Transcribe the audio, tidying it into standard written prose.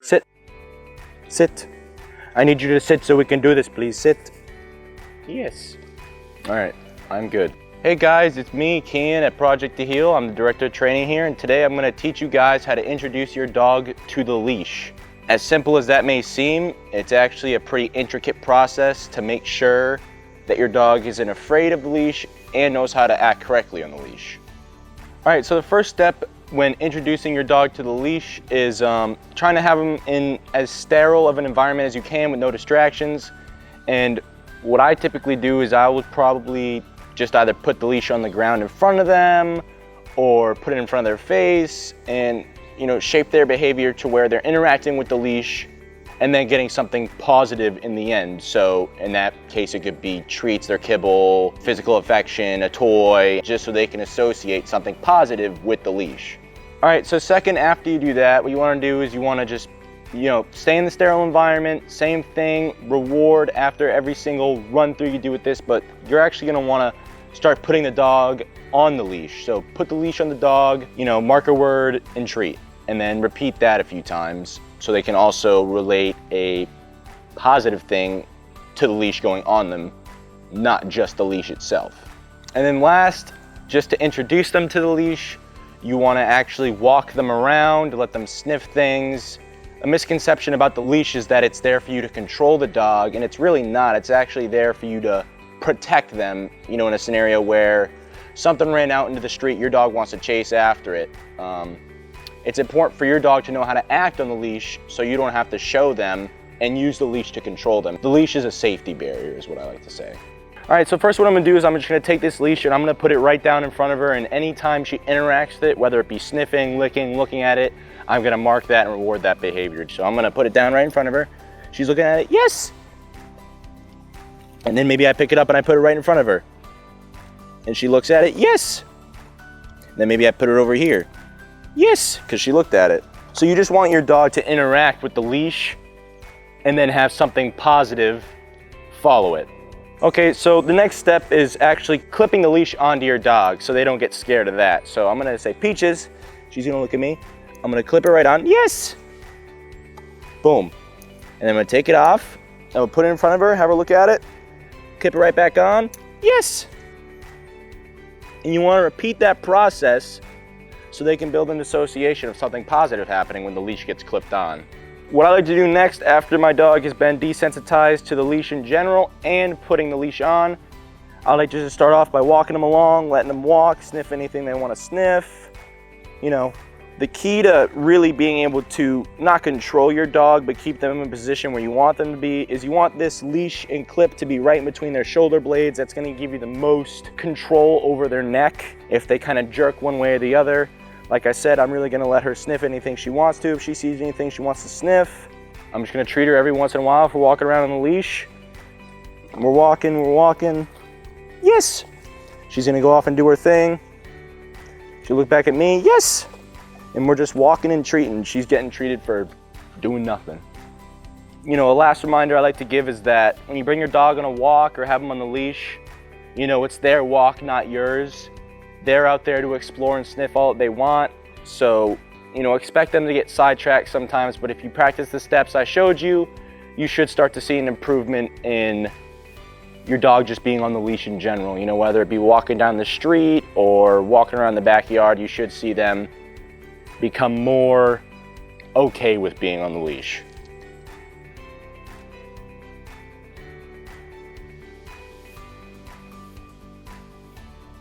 Sit. Sit. I need you to sit so we can do this, please. Sit. Yes. All right, I'm good. Hey guys, it's me, Cian at Project to Heal. I'm the director of training here, and today I'm gonna teach you guys how to introduce your dog to the leash. As simple as that may seem, it's actually a pretty intricate process to make sure that your dog isn't afraid of the leash and knows how to act correctly on the leash. All right, so the first step when introducing your dog to the leash is trying to have them in as sterile of an environment as you can with no distractions. And what I typically do is I would probably just either put the leash on the ground in front of them or put it in front of their face and shape their behavior to where they're interacting with the leash and then getting something positive in the end. So in that case, it could be treats, their kibble, physical affection, a toy, just so they can associate something positive with the leash. All right, so second, after you do that, what you wanna do is you wanna just stay in the sterile environment. Same thing, reward after every single run through you do with this, but you're actually gonna wanna start putting the dog on the leash. So put the leash on the dog, mark a word and treat, and then repeat that a few times so they can also relate a positive thing to the leash going on them, not just the leash itself. And then last, just to introduce them to the leash, you wanna actually walk them around, let them sniff things. A misconception about the leash is that it's there for you to control the dog, and it's really not. It's actually there for you to protect them, in a scenario where something ran out into the street, your dog wants to chase after it. It's important for your dog to know how to act on the leash so you don't have to show them and use the leash to control them. The leash is a safety barrier is what I like to say. All right, so first what I'm gonna do is I'm just gonna take this leash and I'm gonna put it right down in front of her, and anytime she interacts with it, whether it be sniffing, licking, looking at it, I'm gonna mark that and reward that behavior. So I'm gonna put it down right in front of her. She's looking at it, yes! And then maybe I pick it up and I put it right in front of her. And she looks at it, yes! And then maybe I put it over here. Yes, because she looked at it. So you just want your dog to interact with the leash and then have something positive follow it. Okay, so the next step is actually clipping the leash onto your dog so they don't get scared of that. So I'm gonna say, Peaches, she's gonna look at me. I'm gonna clip it right on, yes! Boom. And I'm gonna take it off, I'm gonna put it in front of her, have her look at it, clip it right back on, yes! And you wanna repeat that process so they can build an association of something positive happening when the leash gets clipped on. What I like to do next after my dog has been desensitized to the leash in general and putting the leash on, I like to just start off by walking them along, letting them walk, sniff anything they want to sniff. The key to really being able to not control your dog but keep them in a position where you want them to be is you want this leash and clip to be right in between their shoulder blades. That's going to give you the most control over their neck if they kind of jerk one way or the other. Like I said, I'm really gonna let her sniff anything she wants to. If she sees anything she wants to sniff, I'm just gonna treat her every once in a while if we're walking around on the leash. We're walking. Yes! She's gonna go off and do her thing. She'll look back at me, yes! And we're just walking and treating. She's getting treated for doing nothing. A last reminder I like to give is that when you bring your dog on a walk or have them on the leash, it's their walk, not yours. They're out there to explore and sniff all that they want. So, expect them to get sidetracked sometimes, but if you practice the steps I showed you, you should start to see an improvement in your dog just being on the leash in general. Whether it be walking down the street or walking around the backyard, you should see them become more okay with being on the leash.